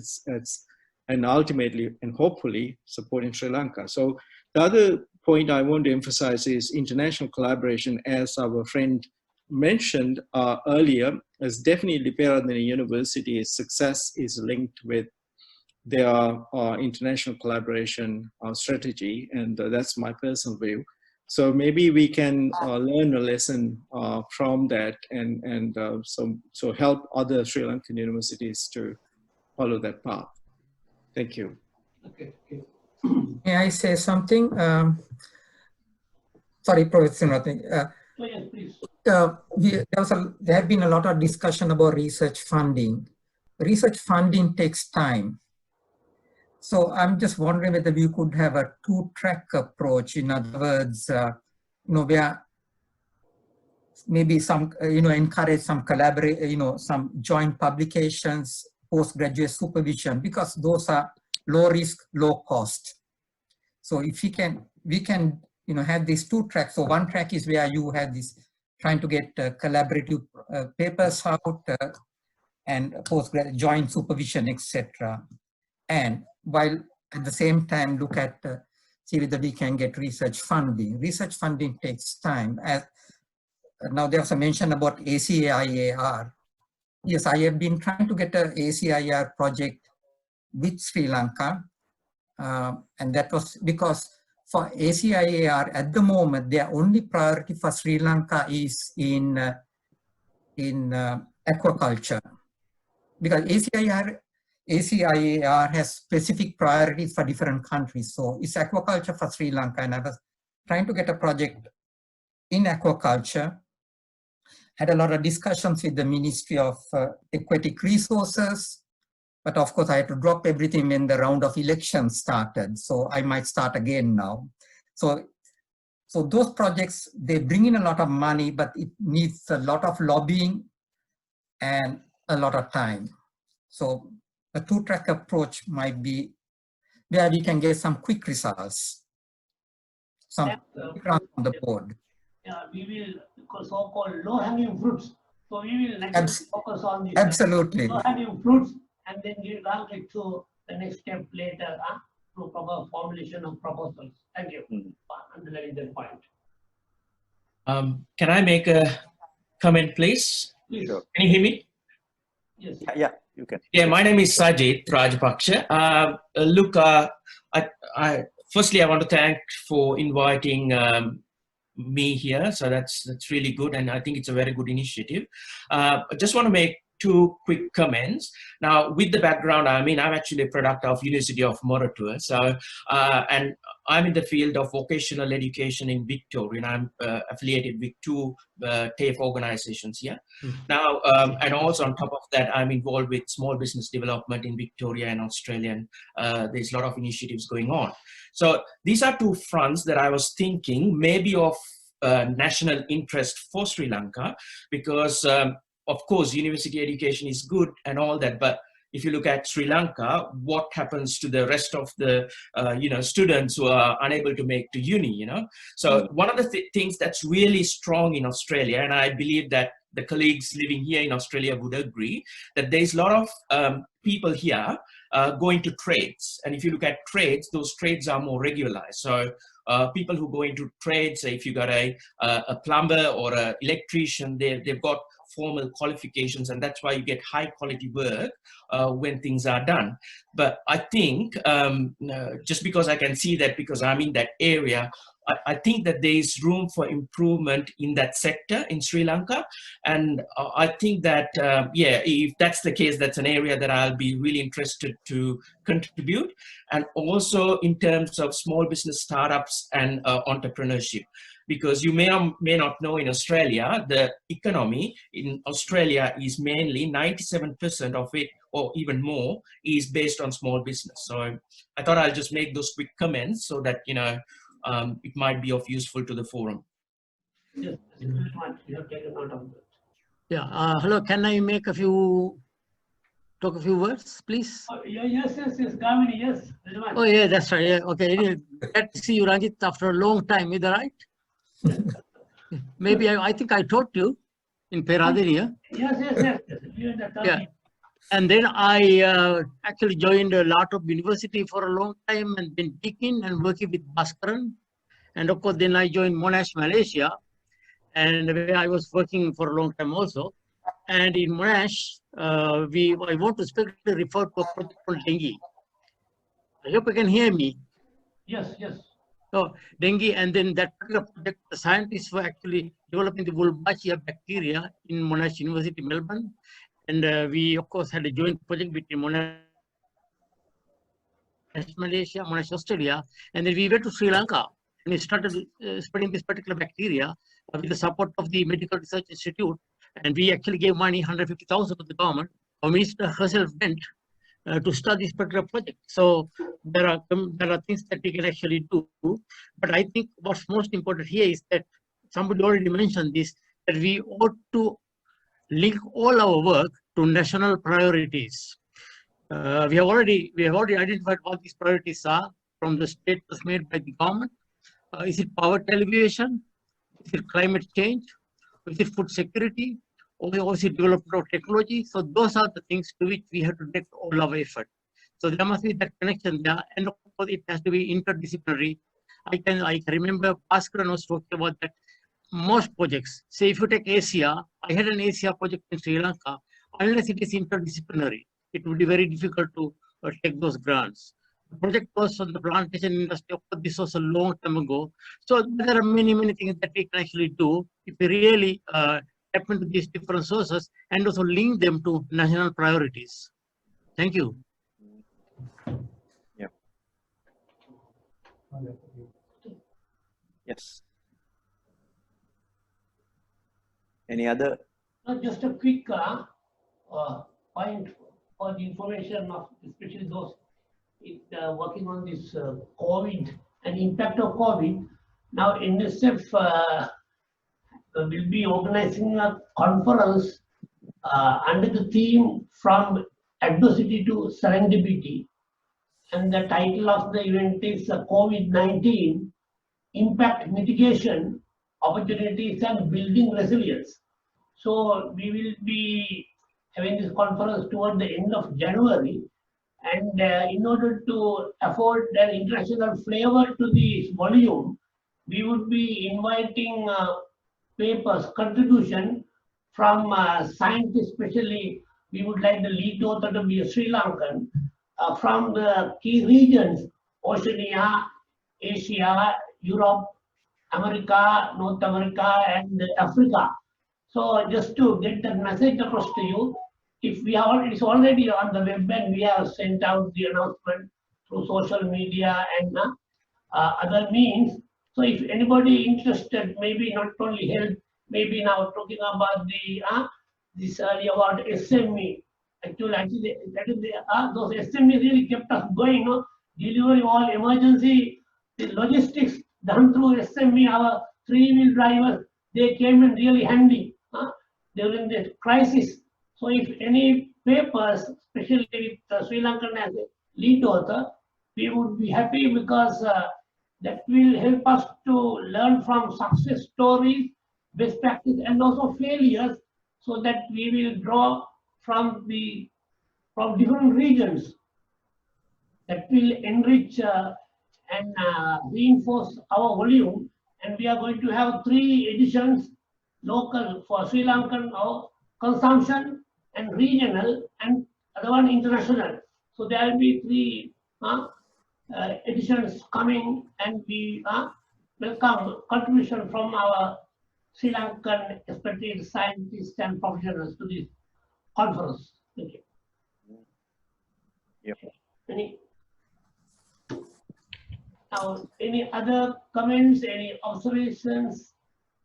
I: And ultimately and hopefully supporting Sri Lanka. So the other point I want to emphasize is international collaboration, as our friend mentioned earlier, is definitely Peradeniya University's success is linked with their international collaboration strategy, and that's my personal view. So maybe we can learn a lesson from that, and so help other Sri Lankan universities to follow that path. Thank you.
C: Okay.
N: May I say something? Sorry, Professor Nathan.
C: Yes, please.
N: There have been a lot of discussion about research funding. Research funding takes time. So I'm just wondering whether we could have a two-track approach. In other words, where maybe some, encourage some some joint publications, postgraduate supervision, because those are low risk, low cost. So if we can have these two tracks. So one track is where you have this trying to get collaborative papers out and postgraduate joint supervision, etc. And while at the same time look at see whether we can get research funding. Research funding takes time. Now there's a mention about ACIAR. Yes, I have been trying to get an ACIAR project with Sri Lanka, and that was because for ACIAR at the moment, their only priority for Sri Lanka is in aquaculture, because ACIAR has specific priorities for different countries. So it's aquaculture for Sri Lanka, and I was trying to get a project in aquaculture. Had a lot of discussions with the Ministry of Aquatic Resources, but of course I had to drop everything when the round of elections started. So I might start again now. So those projects, they bring in a lot of money, but it needs a lot of lobbying and a lot of time. So a two-track approach might be where we can get some quick results, some runs on the board.
C: Yeah, we will so-called low-hanging fruits. So we will next focus on this
N: absolutely
C: low-hanging fruits, and then we will get to the next step later to proper formulation of proposals. Thank you for underlining that point.
O: Can I make a comment, please?
C: Please.
B: Sure.
O: Can you hear me?
C: Yes.
B: Yeah, you can.
O: Yeah, my name is Sajid Rajapaksha. Look, firstly, I want to thank for inviting me here. So that's really good, and I think it's a very good initiative. I just want to make two quick comments. Now, with the background, I mean, I'm actually a product of University of Moratua. So, and I'm in the field of vocational education in Victoria, and I'm affiliated with two TAFE organizations here. Now, and also on top of that, I'm involved with small business development in Victoria and Australia, and there's a lot of initiatives going on. So these are two fronts that I was thinking maybe of national interest for Sri Lanka, because of course, university education is good and all that, but if you look at Sri Lanka, what happens to the rest of the students who are unable to make to uni, So one of the things that's really strong in Australia, and I believe that the colleagues living here in Australia would agree, that there's a lot of people here going to trades. And if you look at trades, those trades are more regularized. So people who go into trades, say if you got a plumber or an electrician, they've got formal qualifications, and that's why you get high quality work when things are done. But I think just because I can see that because I'm in that area, I think that there is room for improvement in that sector in Sri Lanka. And I think that, yeah, if that's the case, that's an area that I'll be really interested to contribute. And also in terms of small business startups and entrepreneurship. Because you may or may not know, in Australia, the economy in Australia is mainly 97% of it, or even more, is based on small business. So I thought I'll just make those quick comments so that, it might be of useful to the forum.
C: Yes, very much. You have taken note of that.
P: Yeah. Hello. Can I make talk a few words, please?
C: Oh, yes, Gavini, yes. Very much.
P: Oh, yeah, that's right. Yeah. Okay. Anyway, glad to see you, Ranjit, after a long time. Is that right? Maybe I think I taught you in Peradeniya.
C: Yes. You and the
P: Yeah. And then I actually joined a lot of university for a long time, and then teaching and working with Bhaskaran. And of course, then I joined Monash, Malaysia, and where I was working for a long time also. And in Monash, I want to specifically refer to a project called dengue. I hope you can hear me.
C: Yes.
P: So dengue, and then that particular project, the scientists were actually developing the Wolbachia bacteria in Monash University, Melbourne. And we, of course, had a joint project between Monash, Malaysia, Monash, Australia. And then we went to Sri Lanka and we started spreading this particular bacteria with the support of the Medical Research Institute. And we actually gave money, 150,000 to the government. Our minister herself went to start this particular project. So there are things that we can actually do. But I think what's most important here is that somebody already mentioned this, that we ought to link all our work to national priorities. We have already identified what these priorities are from the statements made by the government. Is it poverty alleviation? Is it climate change? Is it food security? Or is it development of technology? So those are the things to which we have to direct all our effort. So there must be that connection there, and of course it has to be interdisciplinary. I can remember Bhaskaran was talking about that. Most projects, say if you take Asia, I had an Asia project in Sri Lanka, unless it is interdisciplinary, it would be very difficult to take those grants. The project was on the plantation industry. Of course, this was a long time ago. So there are many, many things that we can actually do if we really tap into these different sources and also link them to national priorities. Thank you.
B: Yeah. Yes. Any other?
C: Just a quick point for the information of especially those working on this COVID and impact of COVID. Now NSF will be organizing a conference under the theme From Adversity to Serendipity. And the title of the event is COVID-19 Impact Mitigation, Opportunities and Building Resilience. So we will be having this conference toward the end of January. And in order to afford an international flavor to this volume, we would be inviting papers, contribution from scientists, especially we would like the lead author to be a Sri Lankan, from the key regions, Oceania, Asia, Europe, America, North America, and Africa. So just to get that message across to you, if we are, it's already on the web and we have sent out the announcement through social media and other means. So if anybody interested, maybe not only health, maybe now talking about the this earlier about SME. Actually, that is those SME really kept us going, delivering all emergency logistics done through SME. Our three-wheel drivers, they came in really handy during the crisis. So if any papers, especially with Sri Lankan as a lead author, we would be happy because that will help us to learn from success stories, best practice, and also failures, so that we will draw from different regions that will enrich and reinforce our volume. And we are going to have 3 editions, local for Sri Lankan consumption and regional, and other one international. So there will be 3 editions coming, and we welcome contribution from our Sri Lankan expatriate scientists and professionals to this conference. Thank you.
B: Yep.
C: Now, any other comments, any observations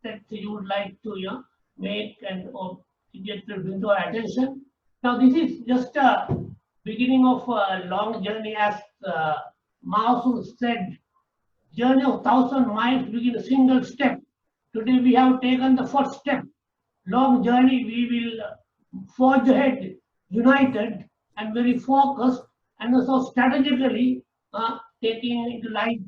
C: that you would like to make and or get to bring to our attention? Now, this is just a beginning of a long journey, as Mao said, journey of 1,000 miles begin a single step. Today we have taken the first step. Long journey, we will forge ahead, united and very focused, and also strategically taking into light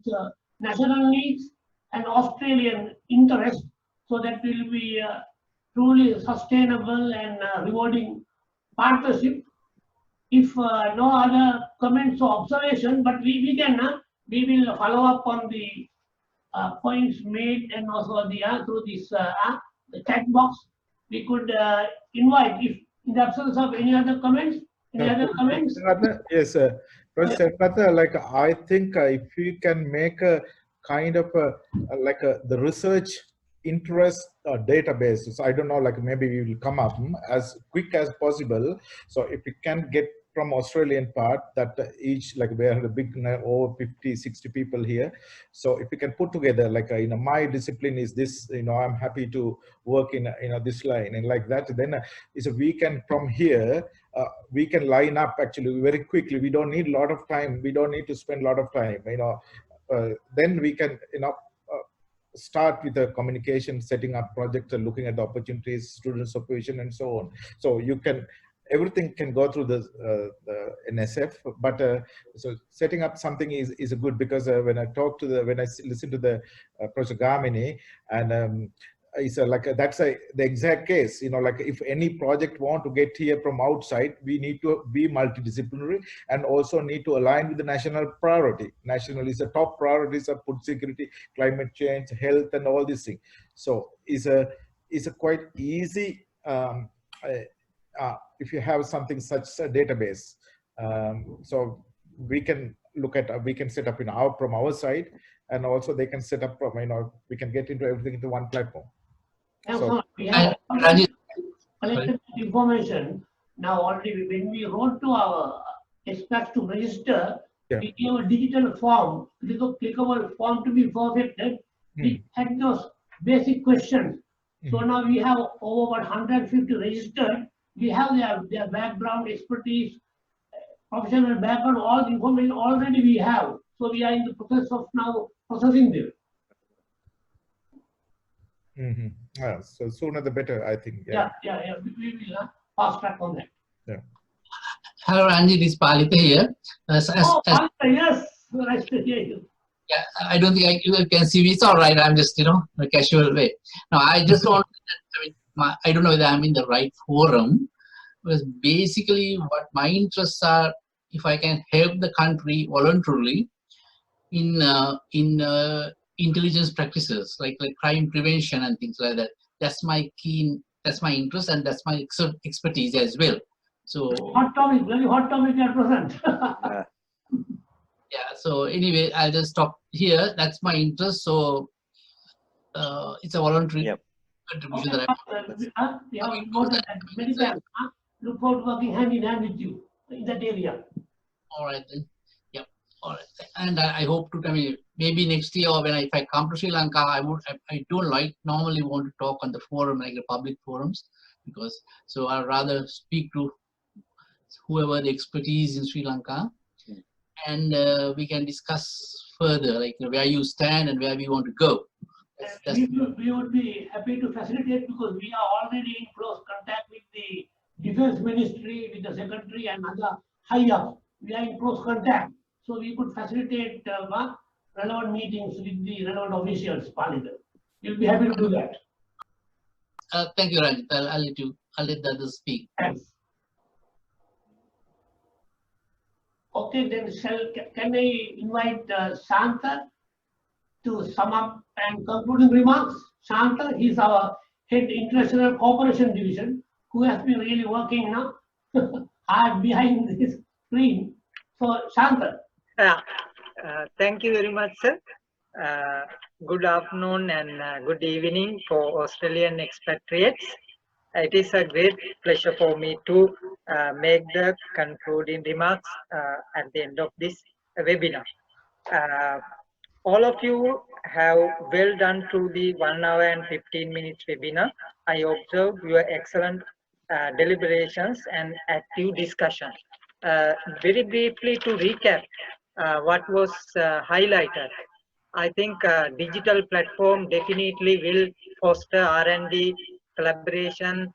C: national needs and Australian interest, so that will be truly sustainable and rewarding partnership. If no other comments or observation, but we will follow up on the points made, and also the through this the chat box. We could invite, if in the absence of any other comments. Any other comments?
E: Yes, Professor Seth, like I think if you can make a kind of the research interest database. So I don't know, like maybe we will come up as quick as possible. So if we can get from Australian part that each, like we have a big over 50, 60 people here. So if we can put together like, my discipline is this, I'm happy to work in, this line and like that, then is a weekend from here, we can line up actually very quickly. We don't need a lot of time. We don't need to spend a lot of time, then we can, start with the communication, setting up projects and looking at the opportunities, student supervision and so on. So you can, everything can go through the NSF, but so setting up something is good, because when I listen to the Professor Gamini, and it's that's the exact case, like if any project want to get here from outside, we need to be multidisciplinary and also need to align with the national priority. National is the top priorities of food security, climate change, health, and all these things. So it's a quite easy if you have something such a database. So we can look at, we can set up from our side, and also they can set up from, we can get into everything into one platform. So
C: We have already collected information. Now already when we wrote to our experts to register, we gave a digital form, clickable form to be perfected. It had those basic questions. So now we have over 150 registered. We have their background, expertise, professional background, all the information already we have. So we are in the process of now processing them.
E: Yeah, so sooner the better, I think.
C: Yeah. We will fast track on that.
E: Yeah.
Q: Hello, Ranjit, this is Palita here.
C: Palita, yes, nice to hear you.
Q: Yeah, I don't think you can see me. It's all right. I'm just, in a casual way. Now, I just want, I don't know whether I'm in the right forum, because basically what my interests are, if I can help the country voluntarily in intelligence practices, like crime prevention and things like that. That's my interest, and that's my expertise as well. So
C: hot topic, very hot topic at present.
Q: Yeah, so anyway, I'll just stop here. That's my interest. So it's a voluntary contribution that I'm
C: Many thanks. Look forward to working hand in hand with you in that area.
Q: All right then. Yep. All right. And I hope to, maybe next year, or if I come to Sri Lanka, I don't normally want to talk on the forum, like the public forums, because so I'd rather speak to whoever the expertise in Sri Lanka, and we can discuss further, like where you stand and where we want to go.
C: We would be happy to facilitate, because we are already in close contact with the Defense Ministry, with the Secretary and other high-ups. We are in close contact. So we could facilitate relevant meetings with the relevant officials, Parliament. We'll be happy to do that.
Q: Thank you, Rajit. I'll let the others speak.
C: Thanks. Okay, then can I invite Shanta to sum up and concluding remarks? Shanta, he's our head international cooperation division, who has been really working now hard behind this screen. So Shanta.
R: Thank you very much, sir. Good afternoon and good evening for Australian expatriates. It is a great pleasure for me to make the concluding remarks at the end of this webinar. All of you have well done through the 1 hour and 15 minutes webinar. I observed your excellent deliberations and active discussion. Very briefly to recap what was highlighted, I think digital platform definitely will foster R&D, collaboration,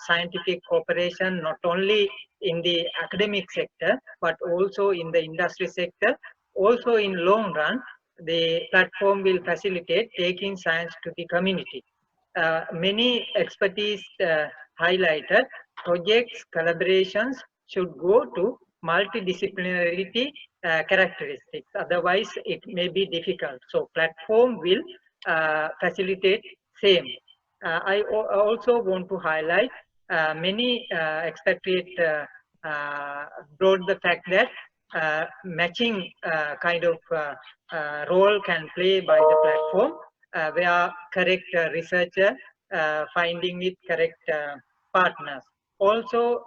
R: scientific cooperation, not only in the academic sector, but also in the industry sector. Also in long run, the platform will facilitate taking science to the community. Many expertise highlighted, projects, collaborations should go to multidisciplinarity characteristics. Otherwise, it may be difficult. So platform will facilitate same. I also want to highlight many expatriate brought the fact that matching kind of role can play by the platform, where correct researcher finding with correct partners. Also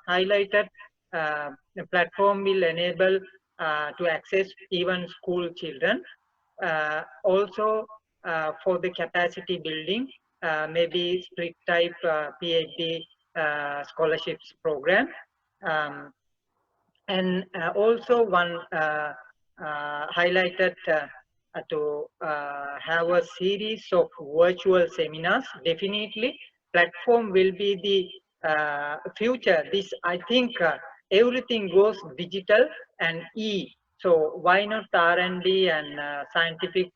R: highlighted the platform will enable to access even school children. Also for the capacity building, maybe split type PhD scholarships program. And also one highlighted to have a series of virtual seminars. Definitely platform will be the future. This, I think, everything goes digital and so why not R&D and scientific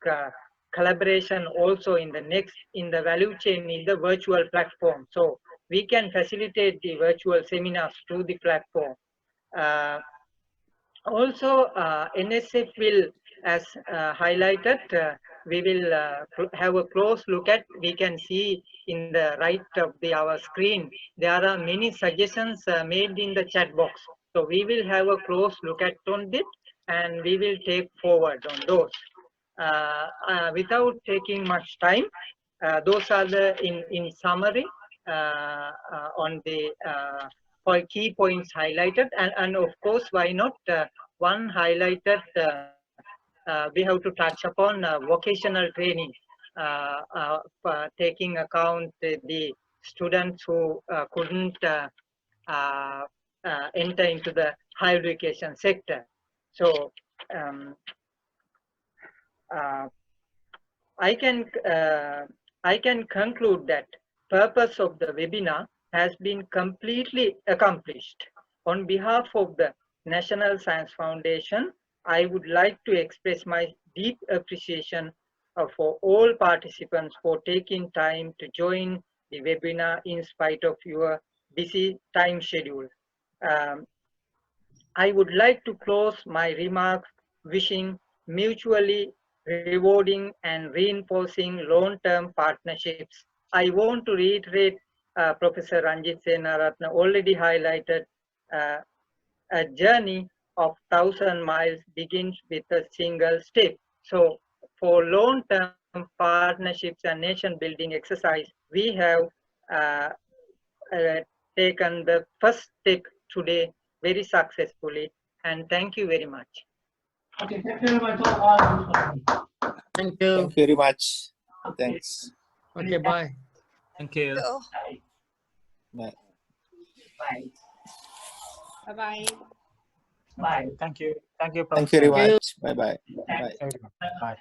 R: collaboration also in the value chain in the virtual platform. So we can facilitate the virtual seminars through the platform. Also NSF will, as highlighted, we will have a close look at. We can see in the right of our screen, there are many suggestions made in the chat box. So we will have a close look at on it and we will take forward on those. Without taking much time, those are the in summary on the key points highlighted, and of course, why not one highlighted we have to touch upon vocational training, taking account the students who couldn't enter into the higher education sector. So I can conclude that purpose of the webinar has been completely accomplished. On behalf of the National Science Foundation, I would like to express my deep appreciation for all participants for taking time to join the webinar in spite of your busy time schedule. I would like to close my remarks wishing mutually rewarding and reinforcing long-term partnerships. I want to reiterate Professor Ranjit Senaratne already highlighted a journey of 1,000 miles begins with a single step. So for long-term partnerships and nation-building exercise, we have taken the first step today very successfully, and thank you very much.
P: Okay, thank you very much. Thank you.
S: Thank you very much. Thanks.
P: Okay, bye.
S: Thank you.
L: Bye.
S: Bye.
L: Bye-bye.
P: Bye.
G: Thank you. Thank you,
S: Thank you very
G: Professor.
S: much. Bye bye. Bye.
G: Bye.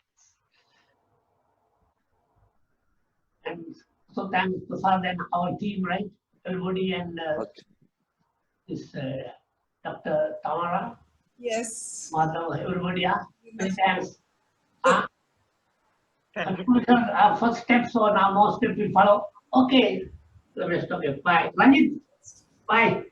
P: And so thanks to Prasad and our team, right? Everybody and this Dr. Tamara.
A: Yes.
P: Madhav, everybody, yeah. Many thanks. Conclusion, our first steps, so now more steps will follow. Okay. The rest, okay. Bye. Ranjit, bye.